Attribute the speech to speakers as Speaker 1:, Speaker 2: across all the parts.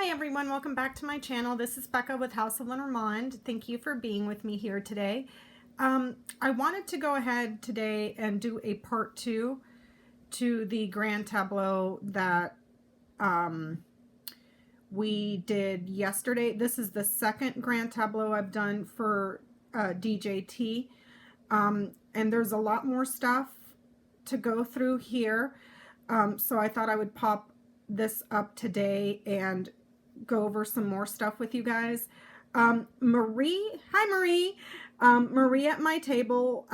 Speaker 1: Hi everyone, welcome back to my channel. This is Becca with House of Lenormand. Thank you for being with me here today. I wanted to go ahead today and do a part 2 to the grand tableau that we did yesterday. This is the second grand tableau I've done for DJT, and there's a lot more stuff to go through here, so I thought I would pop this up today and go over some more stuff with you guys. Marie, hi Marie. Marie at my table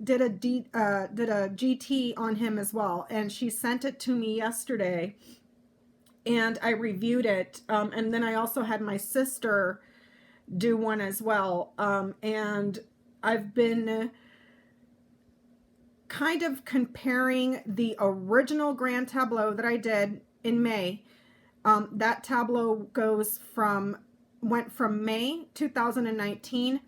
Speaker 1: did a GT on him as well, and she sent it to me yesterday, and I reviewed it. And then I also had my sister do one as well. And I've been kind of comparing the original grand tableau that I did in May. That tableau went from May 2019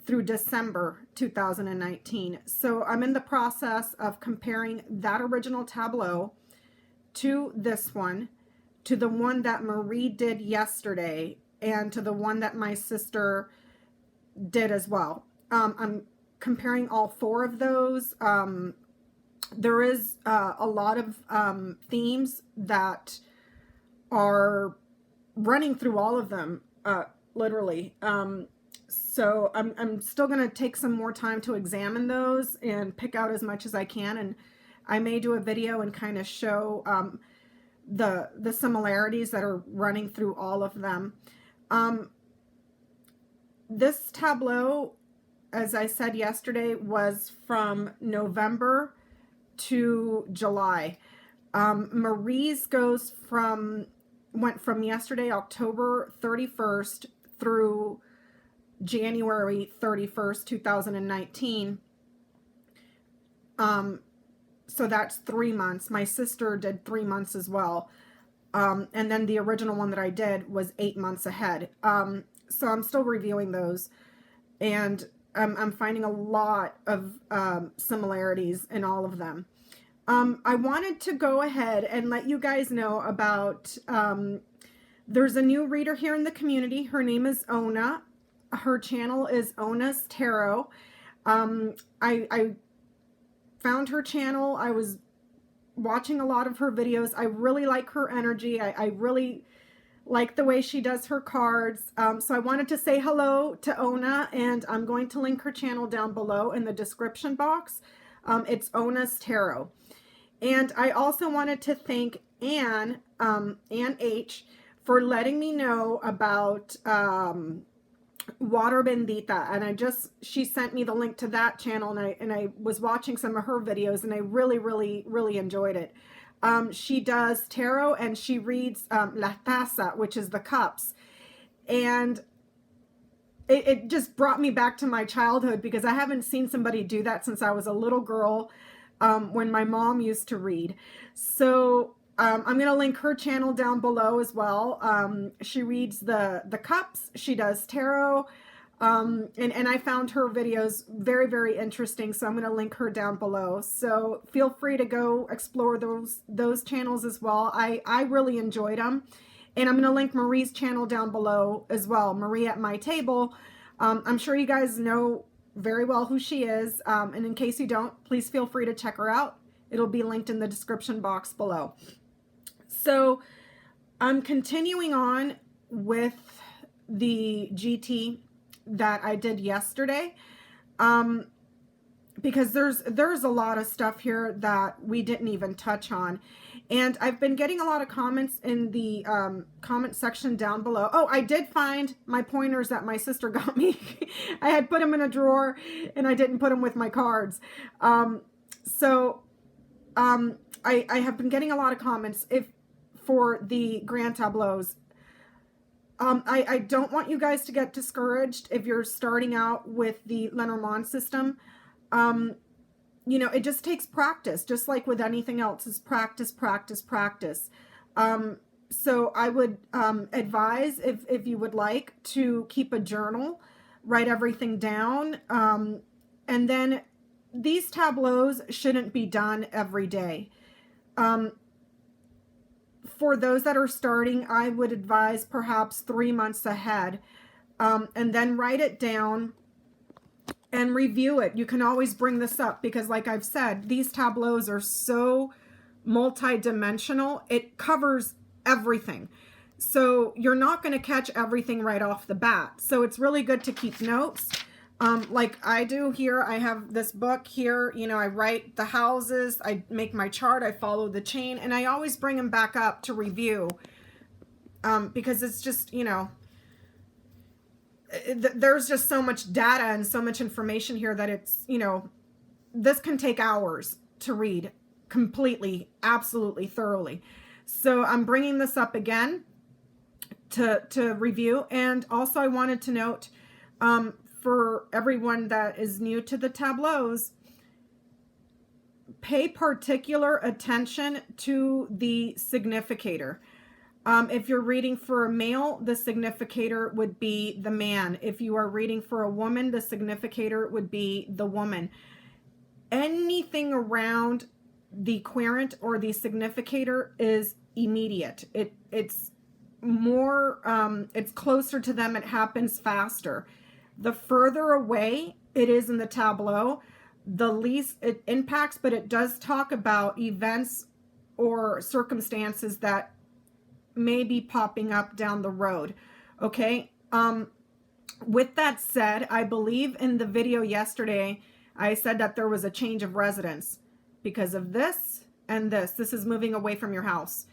Speaker 1: through December 2019. So I'm in the process of comparing that original tableau to this one, to the one that Marie did yesterday, and to the one that my sister did as well. I'm comparing all four of those. There is a lot of themes that are running through all of them, literally. So I'm still going to take some more time to examine those and pick out as much as I can, and I may do a video and kind of show the similarities that are running through all of them. This tableau, as I said yesterday, was from November to July. Marie's went from yesterday, October 31st, through January 31st, 2019. So that's 3 months. My sister did 3 months as well. And then the original one that I did was 8 months ahead. So I'm still reviewing those, and I'm finding a lot of similarities in all of them. I wanted to go ahead and let you guys know about, there's a new reader here in the community. Her name is Ona. Her channel is Ona's Tarot. I found her channel. I was watching a lot of her videos. I really like her energy. I really like the way she does her cards. So I wanted to say hello to Ona, and I'm going to link her channel down below in the description box. It's Ona's Tarot. And I also wanted to thank Ann H, for letting me know about Water Bendita, and she sent me the link to that channel, and I was watching some of her videos, and I really enjoyed it. She does tarot, and she reads La Taza, which is the cups, and it just brought me back to my childhood, because I haven't seen somebody do that since I was a little girl, when my mom used to read. So I'm going to link her channel down below as well. She reads the cups, she does tarot, and I found her videos very interesting, so I'm going to link her down below. So feel free to go explore those channels as well. I really enjoyed them. And I'm going to link Marie's channel down below as well, Marie at my table. I'm sure you guys know very well who she is, and in case you don't, please feel free to check her out. It'll be linked in the description box below. So I'm continuing on with the GT that I did yesterday, because there's a lot of stuff here that we didn't even touch on. And I've been getting a lot of comments in the comment section down below. Oh, I did find my pointers that my sister got me. I had put them in a drawer, and I didn't put them with my cards. I have been getting a lot of comments for the grand tableaus. I don't want you guys to get discouraged if you're starting out with the Lenormand system. You know, it just takes practice, just like with anything else. Is practice. So I would advise, if you would like, to keep a journal, write everything down, and then these tableaus shouldn't be done every day. for those that are starting, I would advise perhaps 3 months ahead, and then write it down and review it. You can always bring this up because, like I've said, these tableaus are so multi-dimensional. It covers everything. So you're not going to catch everything right off the bat. So it's really good to keep notes. Like I do here, I have this book here, you know, I write the houses, I make my chart, I follow the chain, and I always bring them back up to review, because it's just, you know, there's just so much data and so much information here that it's, you know, this can take hours to read completely, absolutely, thoroughly. So I'm bringing this up again to review. And also I wanted to note, for everyone that is new to the tableaus, pay particular attention to the significator. If you're reading for a male, the significator would be the man. If you are reading for a woman, the significator would be the woman. Anything around the querent or the significator is immediate. It's more, it's closer to them. It happens faster. The further away it is in the tableau, the least it impacts, but it does talk about events or circumstances that may be popping up down the road. Okay. With that said, I believe in the video yesterday, I said that there was a change of residence because of this and this. This is moving away from your house.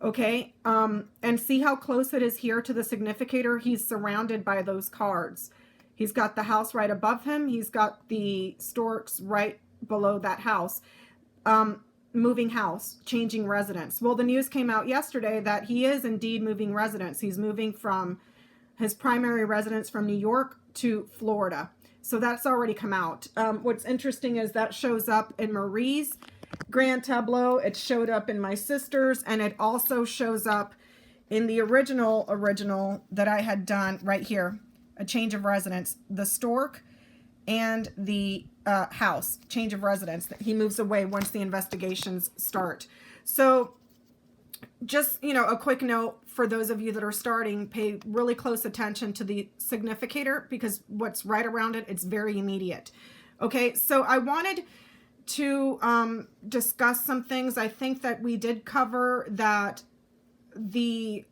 Speaker 1: Okay. And see how close it is here to the significator. He's surrounded by those cards. He's got the house right above him. He's got the storks right below that house. Moving house, changing residence. Well, the news came out yesterday that he is indeed moving residence. He's moving from his primary residence from New York to Florida. So that's already come out. What's interesting is that shows up in Marie's grand tableau. It showed up in my sister's, and it also shows up in the original that I had done right here. A change of residence, the stork and the house, change of residence. He moves away once the investigations start. So just, you know, a quick note for those of you that are starting, pay really close attention to the significator because what's right around it, it's very immediate. Okay, so I wanted to discuss some things. I think that we did cover that. The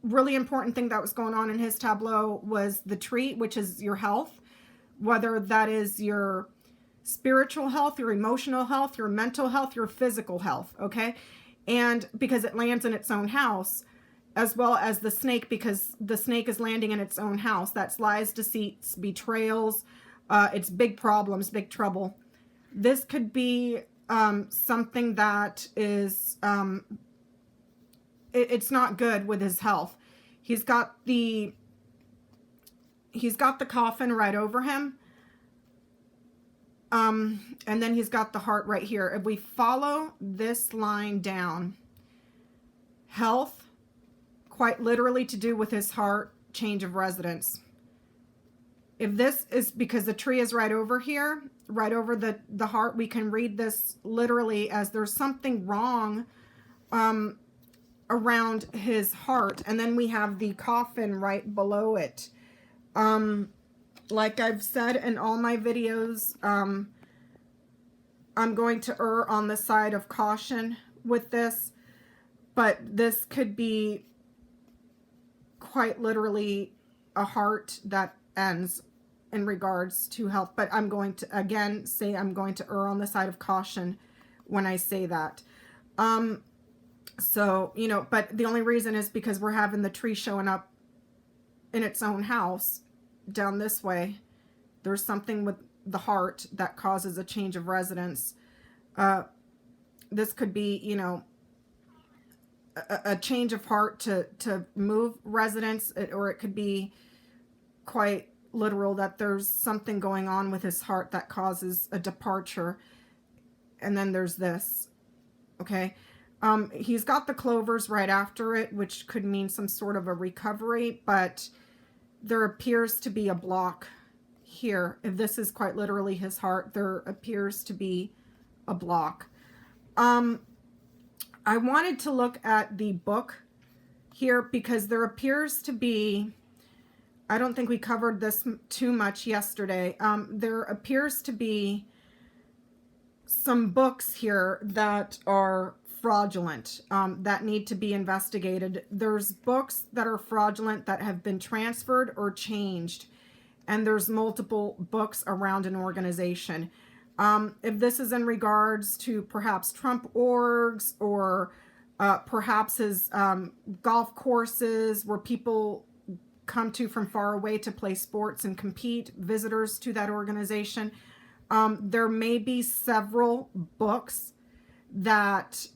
Speaker 1: really important thing that was going on in his tableau was the tree, which is your health, whether that is your spiritual health, your emotional health, your mental health, your physical health, okay? And because it lands in its own house, as well as the snake, because the snake is landing in its own house. That's lies, deceits, betrayals. It's big problems, big trouble. This could be something that is... it's not good with his health. He's got the coffin right over him. And then he's got the heart right here. If we follow this line down, health, quite literally to do with his heart, change of residence. If this is because the tree is right over here, right over the heart, we can read this literally as there's something wrong around his heart. And then we have the coffin right below it. Like I've said in all my videos, I'm going to err on the side of caution with this, but this could be quite literally a heart that ends in regards to health. But I'm going to, again, say I'm going to err on the side of caution when I say that. So, you know, but the only reason is because we're having the tree showing up in its own house down this way. There's something with the heart that causes a change of residence. This could be, you know, a change of heart to move residence, or it could be quite literal that there's something going on with his heart that causes a departure. And then there's this, okay? He's got the clovers right after it, which could mean some sort of a recovery, but there appears to be a block here. If this is quite literally his heart, there appears to be a block. I wanted to look at the book here because there appears to be, I don't think we covered this too much yesterday. There appears to be some books here that are fraudulent, that need to be investigated. There's books that are fraudulent that have been transferred or changed, and there's multiple books around an organization. If this is in regards to perhaps Trump orgs, or perhaps his golf courses where people come to from far away to play sports and compete, visitors to that organization, there may be several books that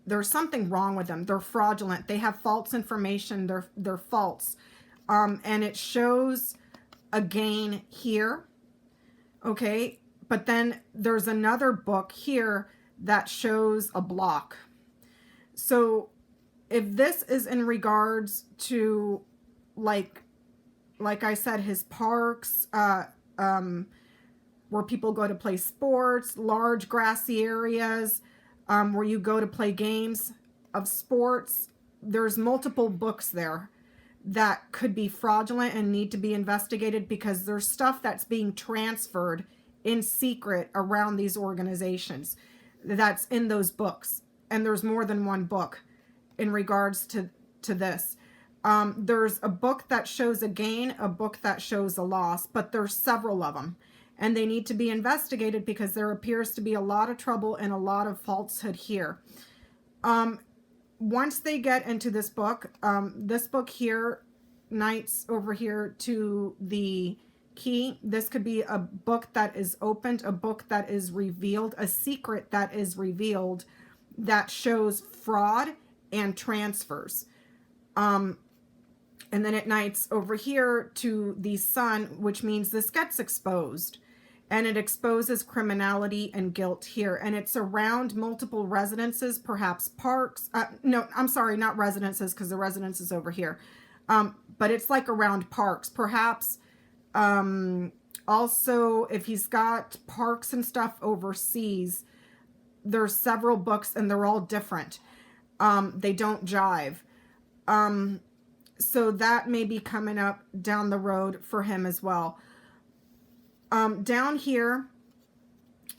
Speaker 1: there's something wrong with them. They're fraudulent. They have false information. They're false. And it shows a gain here. Okay. But then there's another book here that shows a block. So if this is in regards to, like I said, his parks, where people go to play sports, large grassy areas, where you go to play games of sports, there's multiple books there that could be fraudulent and need to be investigated, because there's stuff that's being transferred in secret around these organizations that's in those books. And there's more than one book in regards to this. There's a book that shows a gain, a book that shows a loss, but there's several of them, and they need to be investigated because there appears to be a lot of trouble and a lot of falsehood here. Once they get into this book here, Knights over here to the key, this could be a book that is opened, a book that is revealed, a secret that is revealed that shows fraud and transfers. And then it Knights over here to the Sun, which means this gets exposed. And it exposes criminality and guilt here. And it's around multiple residences, perhaps parks. No, I'm sorry, not residences, because the residence is over here. But it's like around parks. Perhaps also, if he's got parks and stuff overseas, there's several books and they're all different. They don't jive. So that may be coming up down the road for him as well. Down here,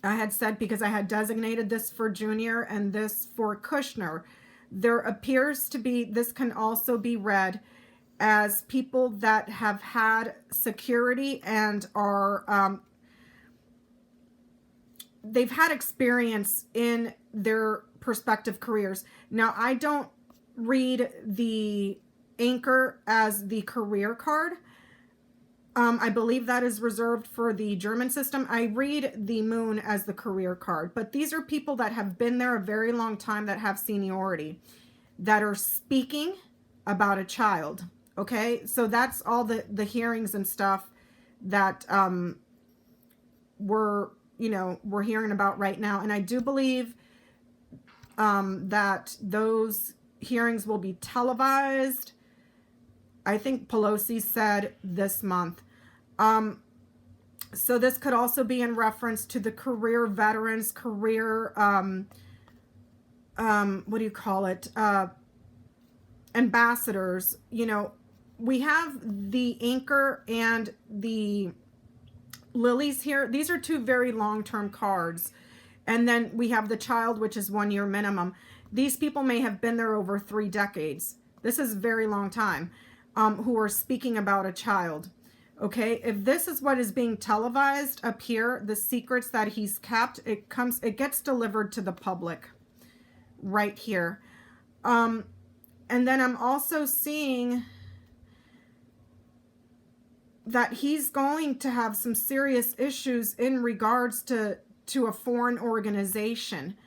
Speaker 1: I had said, because I had designated this for Junior and this for Kushner, there appears to be, this can also be read as people that have had security and are, they've had experience in their prospective careers. Now, I don't read the anchor as the career card. I believe that is reserved for the German system. I read the moon as the career card, but these are people that have been there a very long time, that have seniority, that are speaking about a child. Okay, so that's all the hearings and stuff that we're hearing about right now. And I do believe that those hearings will be televised. I think Pelosi said this month. So this could also be in reference to the career veterans, career, what do you call it? Ambassadors. We have the anchor and the lilies here. These are two very long-term cards. And then we have the child, which is 1 year minimum. These people may have been there over 3 decades. This is a very long time. Who are speaking about a child. Okay, if this is what is being televised up here, the secrets that he's kept, it gets delivered to the public right here. And then I'm also seeing that he's going to have some serious issues in regards to a foreign organization,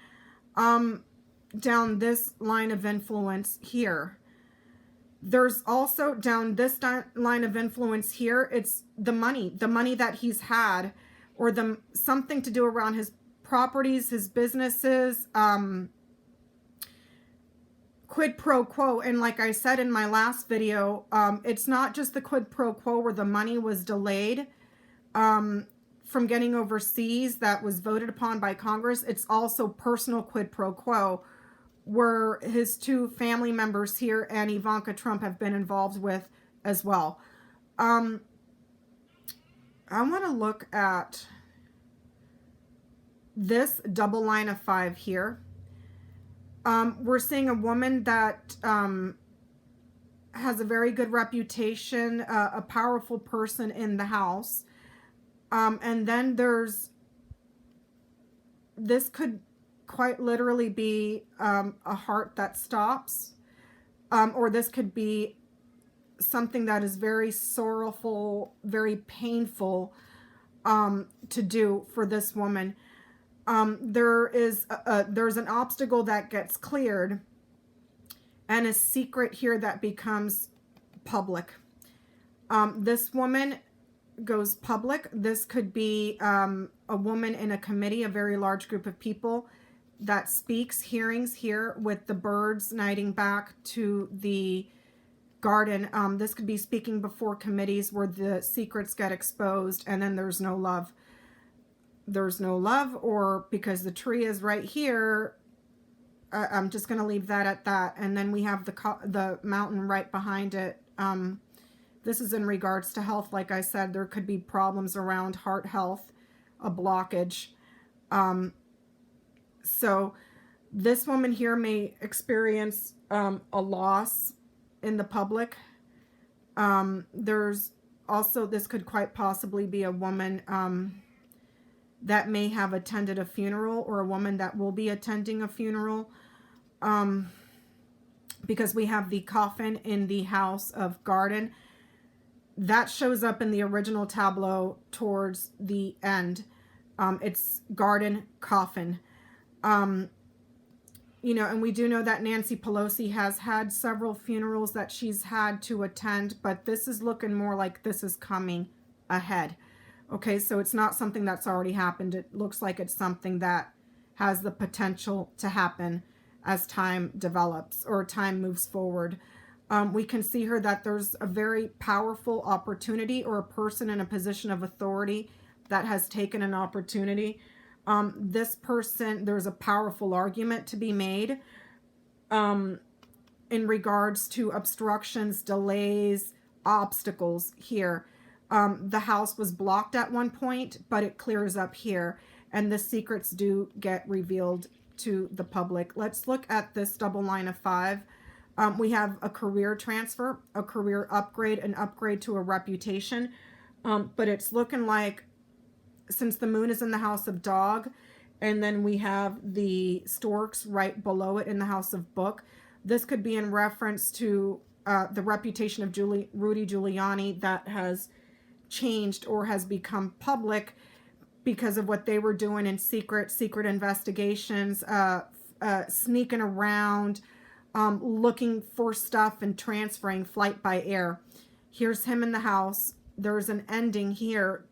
Speaker 1: down this line of influence here. There's also down this line of influence here, it's the money that he's had, or something to do around his properties, his businesses, quid pro quo. And like I said in my last video, it's not just the quid pro quo where the money was delayed from getting overseas that was voted upon by Congress. It's also personal quid pro quo, where his two family members here and Ivanka Trump have been involved with as well. I want to look at this double line of 5 here. We're seeing a woman that has a very good reputation, a powerful person in the house. And then this could quite literally be a heart that stops, or this could be something that is very sorrowful, very painful to do for this woman. There's an obstacle that gets cleared, and a secret here that becomes public. This woman goes public. This could be a woman in a committee, a very large group of people that speaks, hearings here with the birds nighting back to the garden. This could be speaking before committees where the secrets get exposed, and then there's no love. There's no love, or because the tree is right here, I'm just going to leave that at that. And then we have the mountain right behind it. This is in regards to health. Like I said, there could be problems around heart health, a blockage. So this woman here may experience a loss in the public. There's also, this could quite possibly be a woman that may have attended a funeral, or a woman that will be attending a funeral, because we have the coffin in the house of garden. That shows up in the original tableau towards the end. It's garden coffin. You know, and we do know that Nancy Pelosi has had several funerals that she's had to attend, but this is looking more like this is coming ahead. Okay, so it's not something that's already happened. It looks like it's something that has the potential to happen as time develops or time moves forward. We can see here that there's a very powerful opportunity, or a person in a position of authority that has taken an opportunity. This person, there's a powerful argument to be made in regards to obstructions, delays, obstacles here. The house was blocked at one point, but it clears up here, and the secrets do get revealed to the public. Let's look at this double line of 5. We have a career transfer, a career upgrade, an upgrade to a reputation, but it's looking like, since the moon is in the house of dog, and then we have the storks right below it in the house of book, this could be in reference to the reputation of Rudy Giuliani that has changed or has become public because of what they were doing in secret investigations, sneaking around, looking for stuff and transferring flight by air. Here's him in the house. There's an ending here,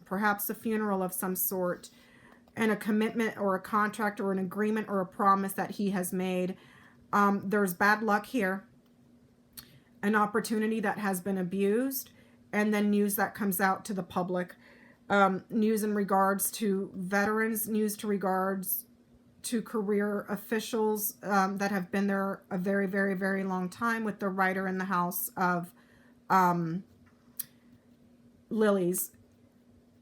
Speaker 1: perhaps a funeral of some sort, and a commitment or a contract or an agreement or a promise that he has made. There's bad luck here, an opportunity that has been abused, and then news that comes out to the public. News in regards to veterans, news to regards to career officials that have been there a very, very, very long time, with the writer in the house of lilies.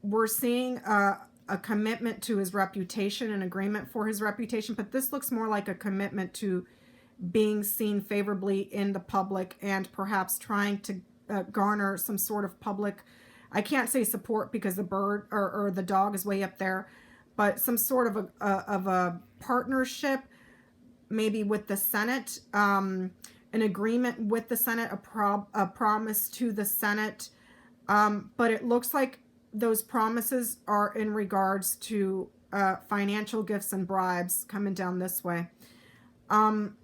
Speaker 1: We're seeing a commitment to his reputation, an agreement for his reputation, but this looks more like a commitment to being seen favorably in the public, and perhaps trying to garner some sort of public, I can't say support because the bird or the dog is way up there, but some sort of a partnership, maybe with the Senate, an agreement with the Senate, a promise to the Senate, but it looks like those promises are in regards to financial gifts and bribes coming down this way. And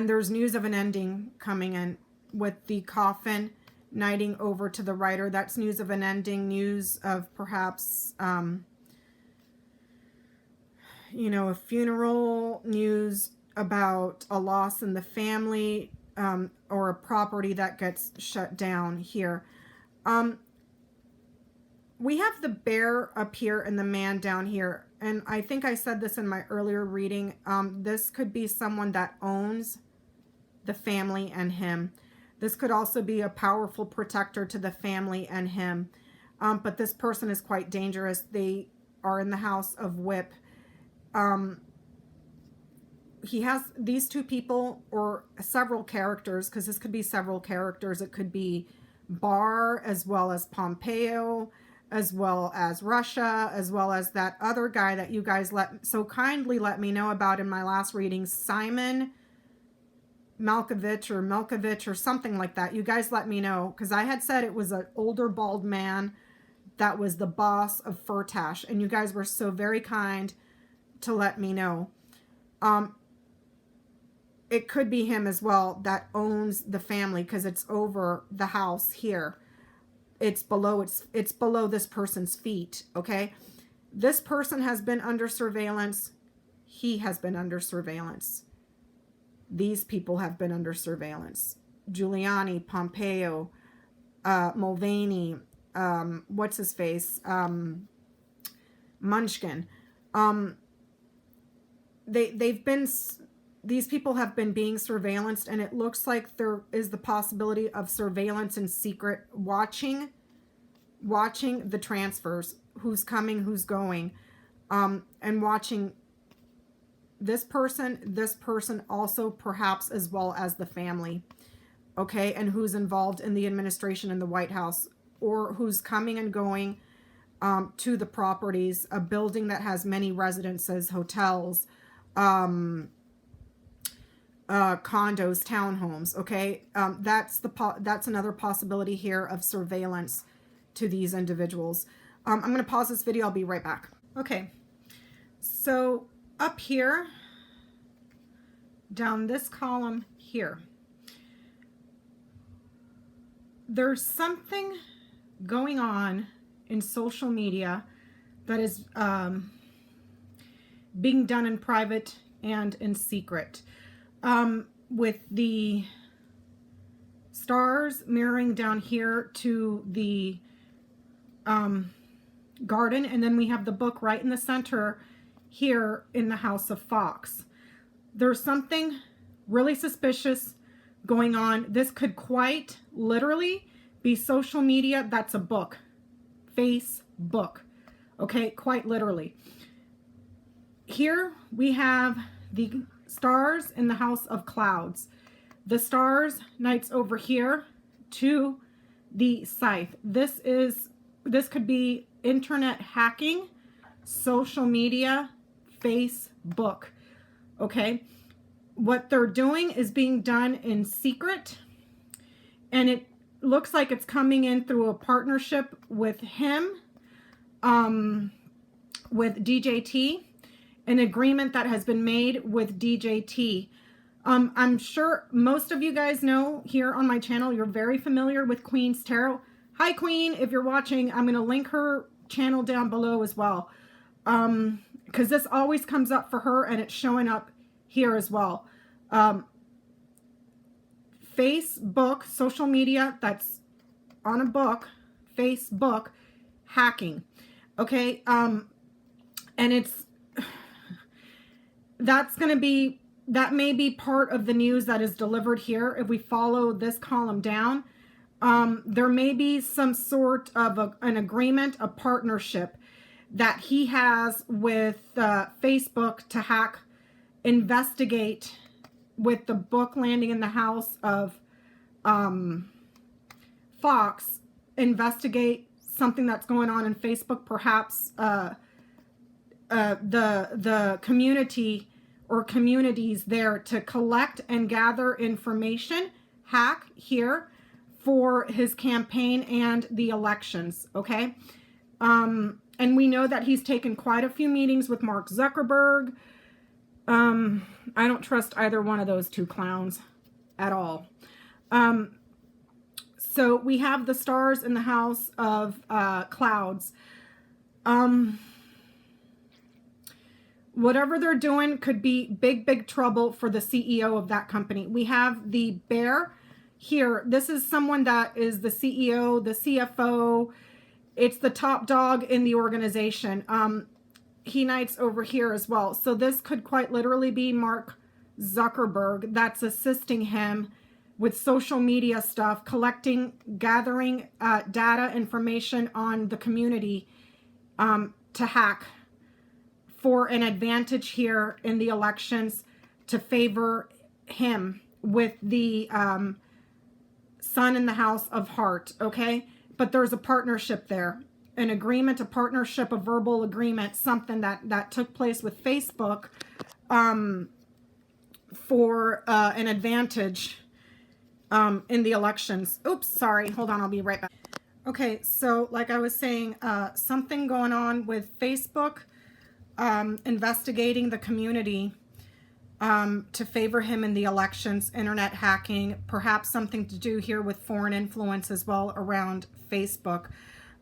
Speaker 1: there's news of an ending coming in with the coffin knighting over to the writer. That's news of an ending, news of perhaps, you know, a funeral, news about a loss in the family, or a property that gets shut down here. we have the bear up here and the man down here. And I think I said this in my earlier reading. This could be someone that owns the family and him. This could also be a powerful protector to the family and him. But this person is quite dangerous. They are in the house of whip. He has these two people, or several characters, because this could be several characters. It could be Barr, as well as Pompeo, as well as Russia, as well as that other guy that you guys so kindly let me know about in my last reading, Simon Malkovich or something like that. You guys let me know, because I had said it was an older bald man that was the boss of Furtash, and you guys were so very kind to let me know. It could be him as well that owns the family, because it's over the house here. It's below this person's feet, okay? This person has been under surveillance. He has been under surveillance. These people have been under surveillance. Giuliani, Pompeo, Mulvaney, what's his face? Munchkin. These people have been being surveillanced, and it looks like there is the possibility of surveillance in secret, watching the transfers, who's coming, who's going, and watching this person also, perhaps, as well as the family, okay, and who's involved in the administration in the White House, or who's coming and going to the properties, a building that has many residences, hotels, condos, townhomes, okay? That's another possibility here of surveillance to these individuals. I'm going to pause this video. I'll be right back. Okay, so up here, down this column here, there's something going on in social media that is being done in private and in secret. With the stars mirroring down here to the garden, and then we have the book right in the center here in the House of Fox. There's something really suspicious going on. This could quite literally be social media. That's a book. Facebook. Okay, quite literally. Here we have the stars in the House of Clouds. The stars, knights over here to the scythe. This could be internet hacking, social media, Facebook. Okay, what they're doing is being done in secret, and it looks like it's coming in through a partnership with him, with DJT, an agreement that has been made with DJT. I'm sure most of you guys know here on my channel, you're very familiar with Queen's Tarot. Hi, Queen. If you're watching, I'm going to link her channel down below as well, because this always comes up for her, and it's showing up here as well. Facebook, social media, that's on a book, Facebook, hacking. Okay, and that may be part of the news that is delivered here. If we follow this column down, there may be some sort of an agreement, a partnership that he has with Facebook to hack, investigate, with the book landing in the House of Fox, investigate something that's going on in Facebook, perhaps the community or communities there, to collect and gather information, hack here for his campaign and the elections, okay? And we know that he's taken quite a few meetings with Mark Zuckerberg. I don't trust either one of those two clowns at all. So we have the stars in the House of Clouds. Whatever they're doing could be big, big trouble for the CEO of that company. We have the bear here. This is someone that is the CEO, the CFO. It's the top dog in the organization. He knights over here as well. So this could quite literally be Mark Zuckerberg that's assisting him with social media stuff, gathering data, information on the community to hack for an advantage here in the elections to favor him with the sun in the house of heart, okay? But there's a partnership there, an agreement, a partnership, a verbal agreement, something that took place with Facebook for an advantage in the elections. Oops, sorry, hold on, I'll be right back. Okay, so like I was saying, something going on with Facebook investigating the community to favor him in the elections, internet hacking, perhaps something to do here with foreign influence as well around Facebook.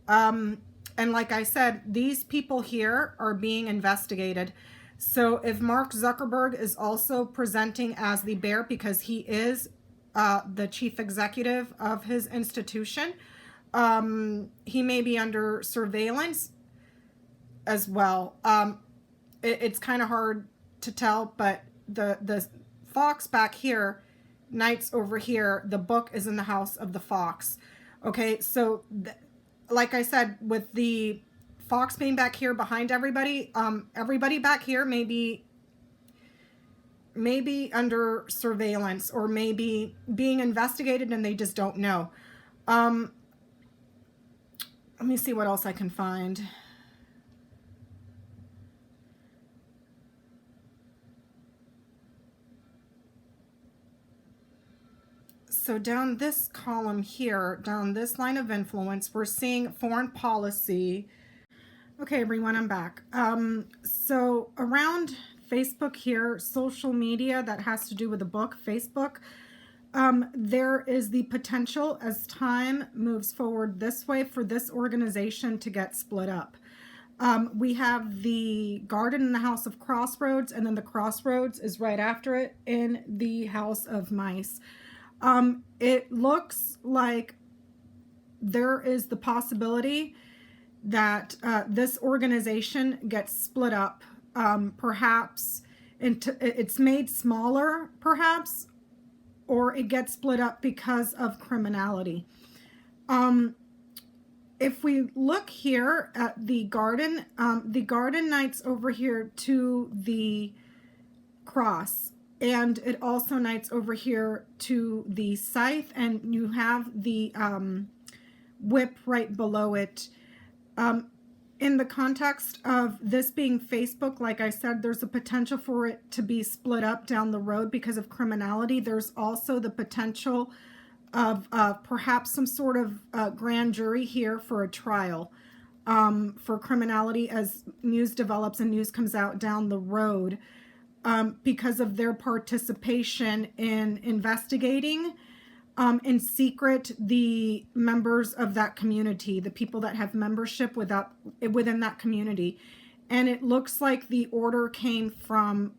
Speaker 1: And like I said, these people here are being investigated. So if Mark Zuckerberg is also presenting as the bear because he is the chief executive of his institution, he may be under surveillance as well. It's kind of hard to tell, but the fox back here, knights over here, the book is in the house of the fox. Okay, so like I said, with the fox being back here behind everybody, everybody back here may be under surveillance or maybe being investigated and they just don't know. Let me see what else I can find. So down this column here, down this line of influence, we're seeing foreign policy. Okay, everyone, I'm back. So around Facebook here, social media that has to do with the book, Facebook, there is the potential as time moves forward this way for this organization to get split up. We have the garden in the house of crossroads, and then the crossroads is right after it in the house of mice. It looks like there is the possibility that this organization gets split up, perhaps into, it's made smaller, perhaps, or it gets split up because of criminality. If we look here at the garden knights over here to the cross, and it also knights over here to the scythe, and you have the whip right below it. In the context of this being Facebook, like I said, there's a potential for it to be split up down the road because of criminality. There's also the potential of perhaps some sort of grand jury here for a trial for criminality as news develops and news comes out down the road. Because of their participation in investigating in secret the members of that community, the people that have membership within that community. And it looks like the order came from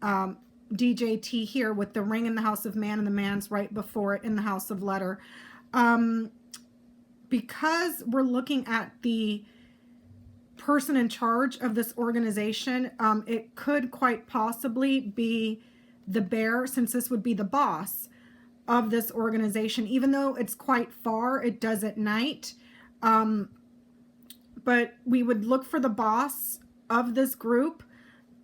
Speaker 1: DJT here with the ring in the house of man and the man's right before it in the house of letter. Because we're looking at the person in charge of this organization, it could quite possibly be the bear, since this would be the boss of this organization. Even though it's quite far, it does at night, but we would look for the boss of this group.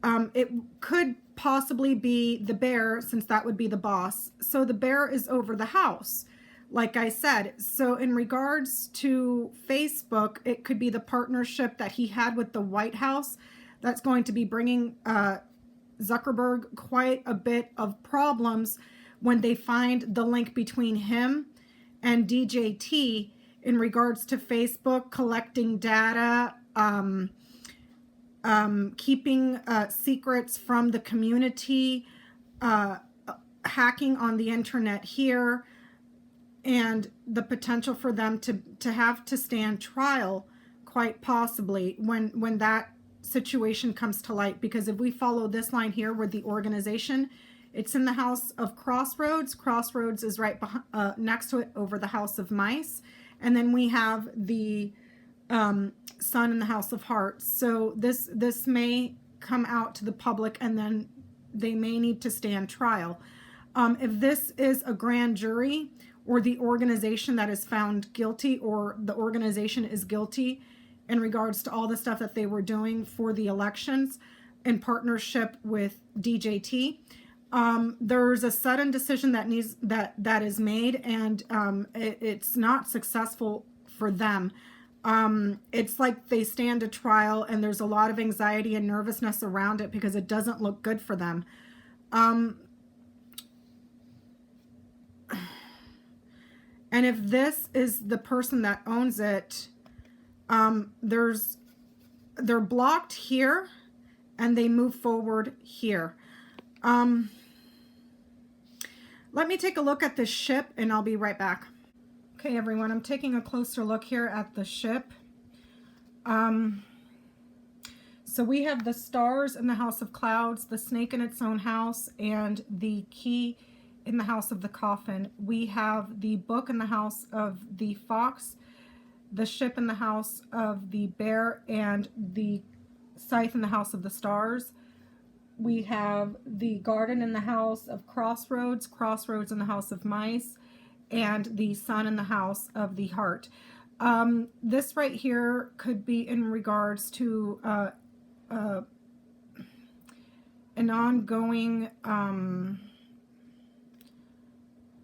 Speaker 1: It could possibly be the bear, since that would be the boss. So the bear is over the house, like I said. So in regards to Facebook, it could be the partnership that he had with the White House that's going to be bringing Zuckerberg quite a bit of problems when they find the link between him and DJT in regards to Facebook collecting data, keeping secrets from the community, hacking on the internet here, and the potential for them to have to stand trial, quite possibly, when that situation comes to light. Because if we follow this line here where the organization, it's in the house of crossroads. Crossroads is right behind, next to it over the house of mice. And then we have the Sun in the House of Hearts. So this may come out to the public, and then they may need to stand trial. If this is a grand jury, or the organization that is found guilty, or the organization is guilty in regards to all the stuff that they were doing for the elections in partnership with DJT, there's a sudden decision that is made, and it's not successful for them. It's like they stand a trial, and there's a lot of anxiety and nervousness around it because it doesn't look good for them. And if this is the person that owns it, they're blocked here, and they move forward here. Let me take a look at this ship, and I'll be right back. Okay, everyone, I'm taking a closer look here at the ship. So we have the stars in the House of Clouds, the snake in its own house, and the key in the House of the Coffin. We have the book in the House of the Fox, the ship in the House of the Bear, and the scythe in the House of the Stars. We have the garden in the House of Crossroads, crossroads in the House of Mice, and the sun in the House of the Heart. This right here could be in regards to an ongoing,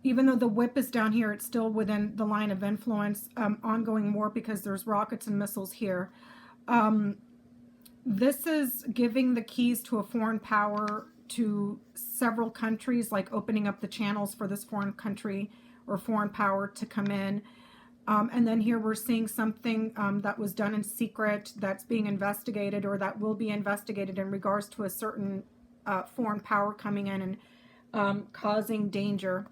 Speaker 1: even though the whip is down here, it's still within the line of influence, ongoing war, because there's rockets and missiles here. This is giving the keys to a foreign power to several countries, like opening up the channels for this foreign country or foreign power to come in. And then here we're seeing something that was done in secret that's being investigated, or that will be investigated in regards to a certain foreign power coming in and causing danger.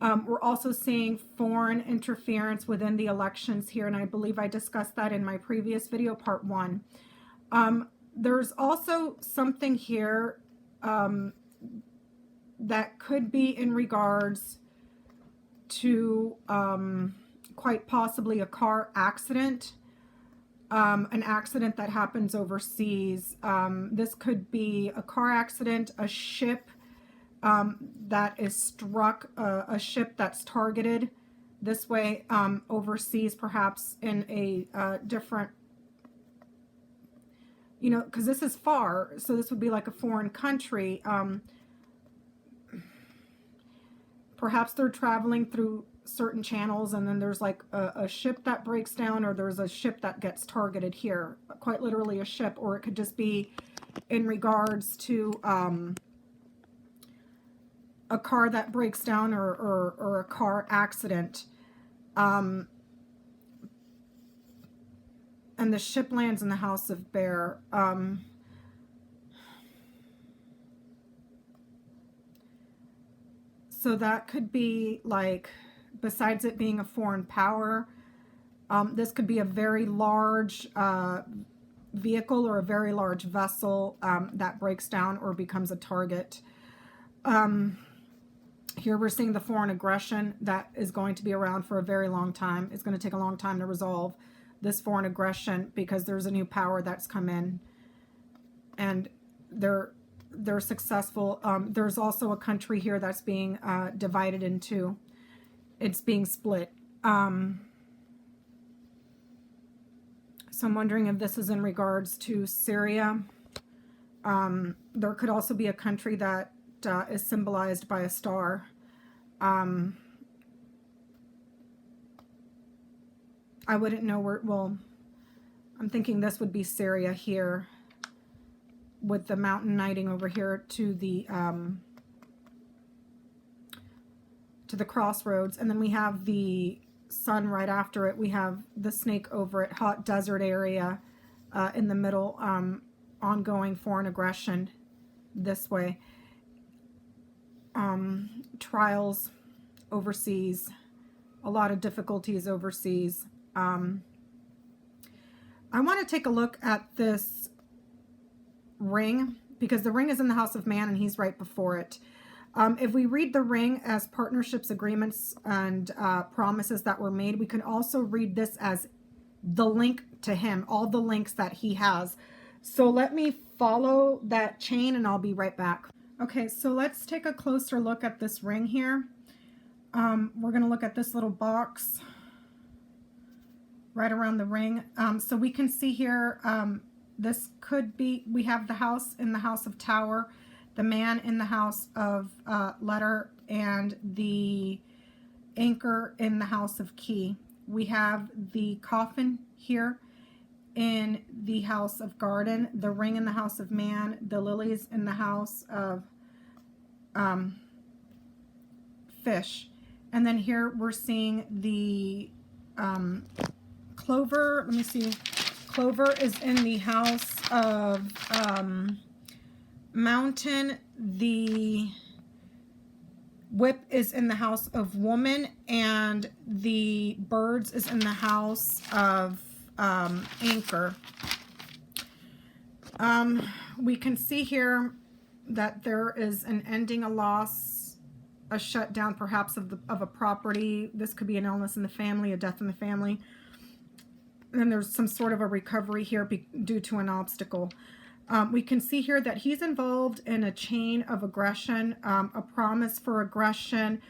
Speaker 1: We're also seeing foreign interference within the elections here, and I believe I discussed that in my previous video, part 1. There's also something here that could be in regards to quite possibly a car accident, an accident that happens overseas. This could be a car accident, a ship that is struck, a ship that's targeted this way overseas, perhaps in a different, you know, because this is far, so this would be like a foreign country. Perhaps they're traveling through certain channels, and then there's like a ship that breaks down, or there's a ship that gets targeted here, quite literally a ship, or it could just be in regards to a car that breaks down, or a car accident. And the ship lands in the House of Bear. So that could be like, besides it being a foreign power, this could be a very large vehicle, or a very large vessel that breaks down or becomes a target. Here we're seeing the foreign aggression that is going to be around for a very long time. It's going to take a long time to resolve this foreign aggression, because there's a new power that's come in, and they're successful. There's also a country here that's being divided in two. It's being split. So I'm wondering if this is in regards to Syria. There could also be a country that is symbolized by a star. I wouldn't know where, well, I'm thinking this would be Syria here, with the mountain knighting over here to the crossroads, and then we have the sun right after it. We have the snake over it, hot desert area in the middle, ongoing foreign aggression this way, trials overseas, a lot of difficulties overseas. I want to take a look at this ring, because the ring is in the House of Man and he's right before it. If we read the ring as partnerships, agreements, and promises that were made, we can also read this as the link to him, all the links that he has. So let me follow that chain and I'll be right back. Okay, so let's take a closer look at this ring here. We're going to look at this little box right around the ring. So we can see here, this could be, we have the house in the house of Tower, the man in the house of Letter, and the anchor in the house of Key. We have the coffin here in the house of Garden, the ring in the house of Man, the lilies in the house of Fish. And then here we're seeing the Clover. Let me see. Clover is in the house of Mountain. The Whip is in the house of Woman, and the Birds is in the house of Anchor. We can see here that there is an ending, a loss, a shutdown perhaps of a property. This could be an illness in the family, a death in the family. And then there's some sort of a recovery here due to an obstacle. We can see here that he's involved in a chain of aggression, a promise for aggression.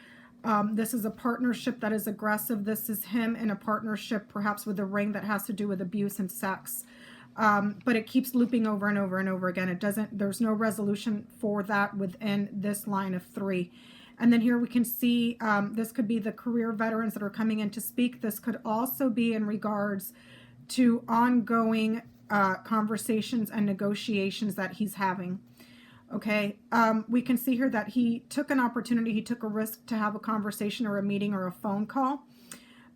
Speaker 1: This is a partnership that is aggressive. This is him in a partnership perhaps with a ring that has to do with abuse and sex. But it keeps looping over and over and over again. It doesn't, there's no resolution for that within this line of 3. And then here we can see this could be the career veterans that are coming in to speak. This could also be in regards to ongoing conversations and negotiations that he's having. Okay, we can see here that he took an opportunity, he took a risk to have a conversation or a meeting or a phone call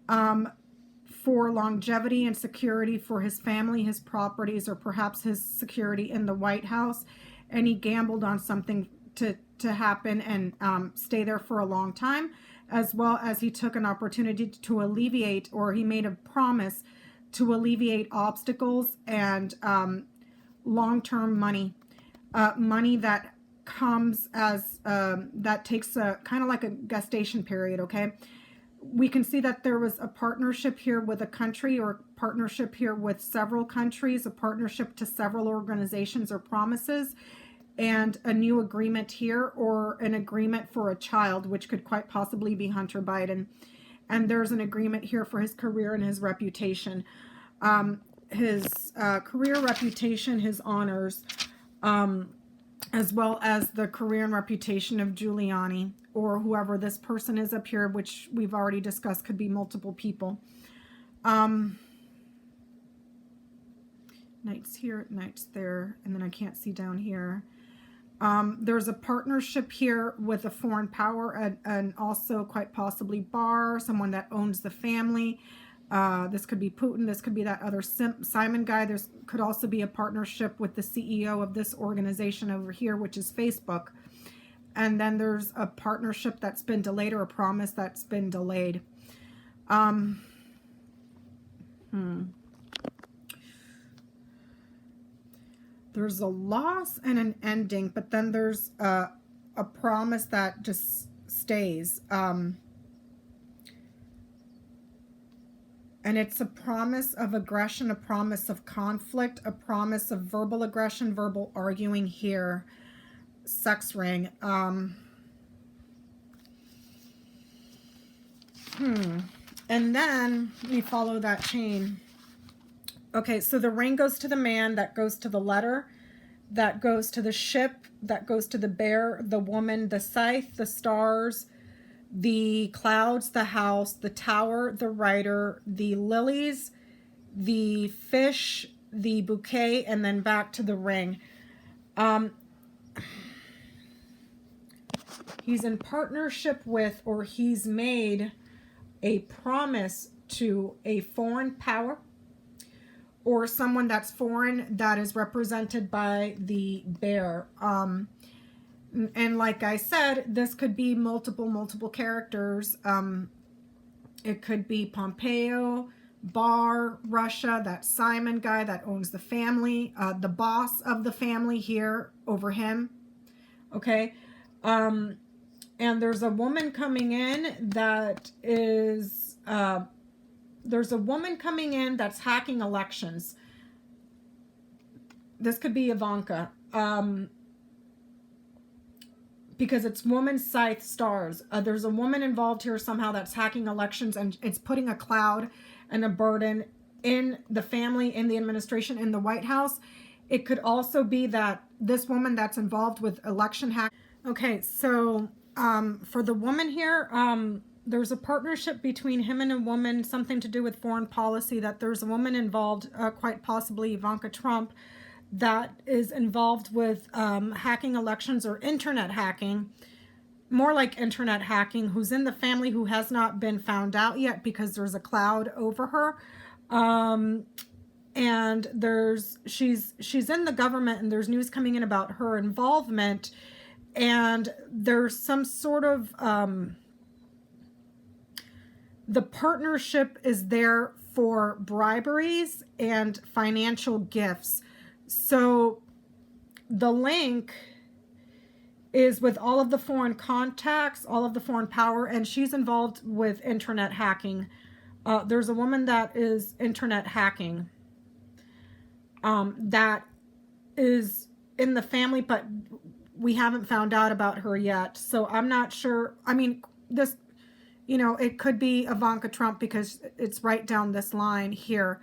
Speaker 1: for longevity and security for his family, his properties, or perhaps his security in the White House. And he gambled on something to happen and stay there for a long time, as well as he took an opportunity to alleviate, or he made a promise to alleviate obstacles and long-term money. Money that comes as, that takes a kind of like a gestation period, okay? We can see that there was a partnership here with a country, or partnership here with several countries, a partnership to several organizations or promises, and a new agreement here, or an agreement for a child, which could quite possibly be Hunter Biden. And there's an agreement here for his career and his reputation. His career, reputation, his honors, as well as the career and reputation of Giuliani, or whoever this person is up here, which we've already discussed, could be multiple people. Knights here, knights there, and then I can't see down here. There's a partnership here with a foreign power, and also quite possibly Barr, someone that owns the family. This could be Putin. This could be that other Simon guy. There's could also be a partnership with the CEO of this organization over here, which is Facebook. And then there's a partnership that's been delayed, or a promise that's been delayed. There's a loss and an ending, but then there's a promise that just stays. And it's a promise of aggression, a promise of conflict, a promise of verbal aggression, verbal arguing here. Sex ring. And then we follow that chain. Okay, so the ring goes to the man, that goes to the letter, that goes to the ship, that goes to the bear, the woman, the scythe, the stars, the clouds, the house, the tower, the rider, the lilies, the fish, the bouquet, and then back to the ring. He's in partnership with, or he's made a promise to a foreign power, or someone that's foreign, that is represented by the bear. And like I said, this could be multiple characters. It could be Pompeo, Barr, Russia, that Simon guy that owns the family, the boss of the family here over him. Okay. And there's a woman coming in that is there's a woman coming in that's hacking elections. This could be Ivanka. Because it's woman scythe stars. There's a woman involved here somehow that's hacking elections, and it's putting a cloud and a burden in the family, in the administration, in the White House. It could also be that this woman that's involved with election hack. Okay, so for the woman here, there's a partnership between him and a woman, something to do with foreign policy, that there's a woman involved, quite possibly Ivanka Trump, that is involved with hacking elections or internet hacking, more like internet hacking, who's in the family, who has not been found out yet because there's a cloud over her. And she's in the government, and there's news coming in about her involvement, and there's some sort of the partnership is there for briberies and financial gifts. So the link is with all of the foreign contacts, all of the foreign power, and she's involved with internet hacking. There's a woman that is internet hacking that is in the family, but we haven't found out about her yet. So I'm not sure. I mean, this, you know, it could be Ivanka Trump because it's right down this line here.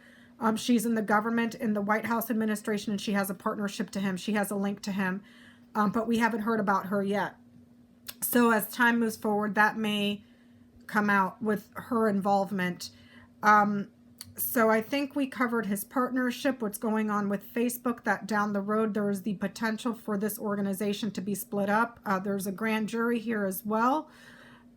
Speaker 1: She's in the government, in the White House administration, and she has a partnership to him. She has a link to him, but we haven't heard about her yet. So as time moves forward, that may come out with her involvement. So I think we covered his partnership, what's going on with Facebook, that down the road there is the potential for this organization to be split up. There's a grand jury here as well.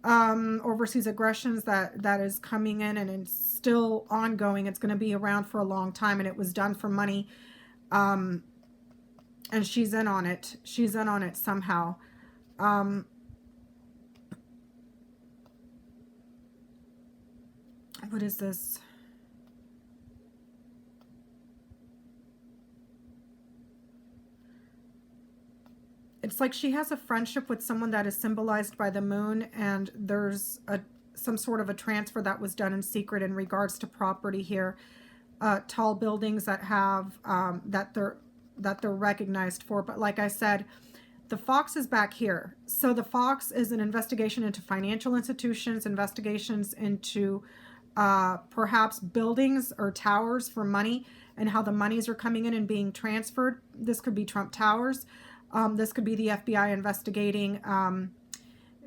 Speaker 1: Overseas aggressions that is coming in, and it's still ongoing. It's going to be around for a long time, and it was done for money. And she's in on it. She's in on it somehow. What is this? It's like she has a friendship with someone that is symbolized by the moon, and there's some sort of a transfer that was done in secret in regards to property here. Tall buildings that have that they're recognized for. But like I said, the fox is back here. So the fox is an investigation into financial institutions, investigations into perhaps buildings or towers for money, and how the monies are coming in and being transferred. This could be Trump Towers. This could be the FBI investigating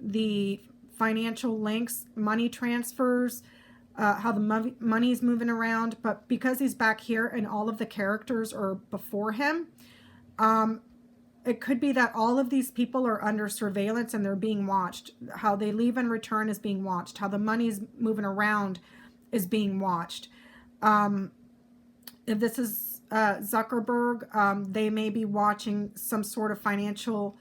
Speaker 1: the financial links, money transfers, how the money's moving around. But because he's back here and all of the characters are before him, it could be that all of these people are under surveillance and they're being watched. How they leave and return is being watched. How the money's moving around is being watched. If this is Zuckerberg, they may be watching some sort of financial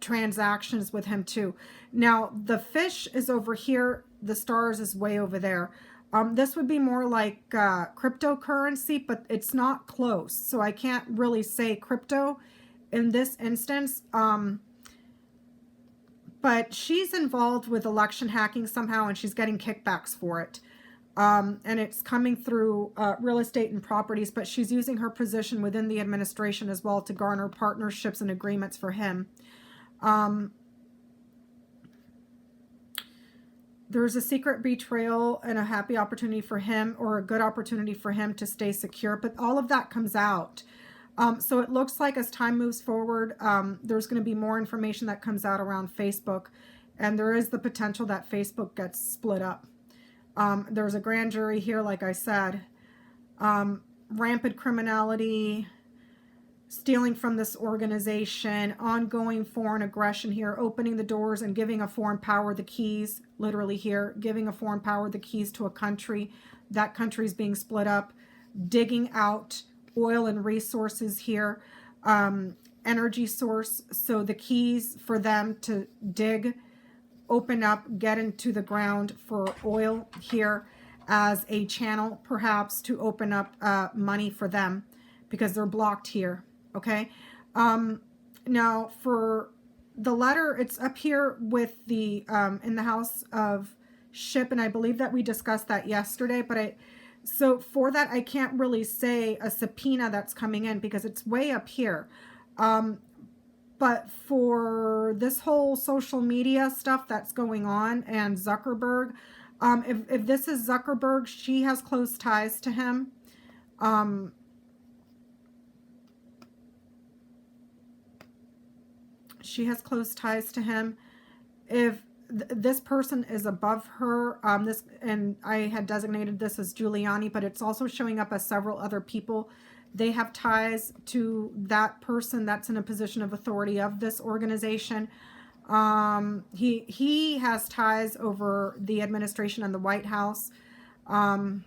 Speaker 1: transactions with him too. Now, the fish is over here. The stars is way over there. This would be more like cryptocurrency, but it's not close. So I can't really say crypto in this instance. But she's involved with election hacking somehow, and she's getting kickbacks for it. And it's coming through real estate and properties, but she's using her position within the administration as well to garner partnerships and agreements for him. There's a secret betrayal and a happy opportunity for him, or a good opportunity for him to stay secure, but all of that comes out. So it looks like as time moves forward, there's going to be more information that comes out around Facebook, and there is the potential that Facebook gets split up. There's a grand jury here, like I said. Rampant criminality, stealing from this organization, ongoing foreign aggression here, opening the doors and giving a foreign power the keys, literally here, giving a foreign power the keys to a country. That country is being split up, digging out oil and resources here, energy source. So the keys for them to dig, open up, get into the ground for oil here as a channel, perhaps to open up money for them because they're blocked here. Okay. Now for the letter, it's up here with the in the house of ship, and I believe that we discussed that yesterday, but so for that, I can't really say a subpoena that's coming in because it's way up here. But for this whole social media stuff that's going on and Zuckerberg, if this is Zuckerberg, she has close ties to him. She has close ties to him. If this person is above her, this, and I had designated this as Giuliani, but it's also showing up as several other people. They have ties to that person that's in a position of authority of this organization. He has ties over the administration and the White House. But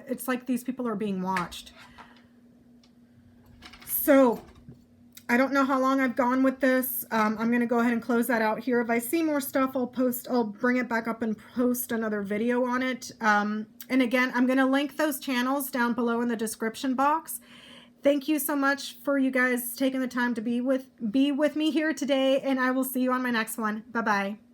Speaker 1: it's like these people are being watched. So I don't know how long I've gone with this. I'm going to go ahead and close that out here. If I see more stuff, I'll bring it back up and post another video on it. And again, I'm going to link those channels down below in the description box. Thank you so much for you guys taking the time to be with me here today, and I will see you on my next one. Bye-bye.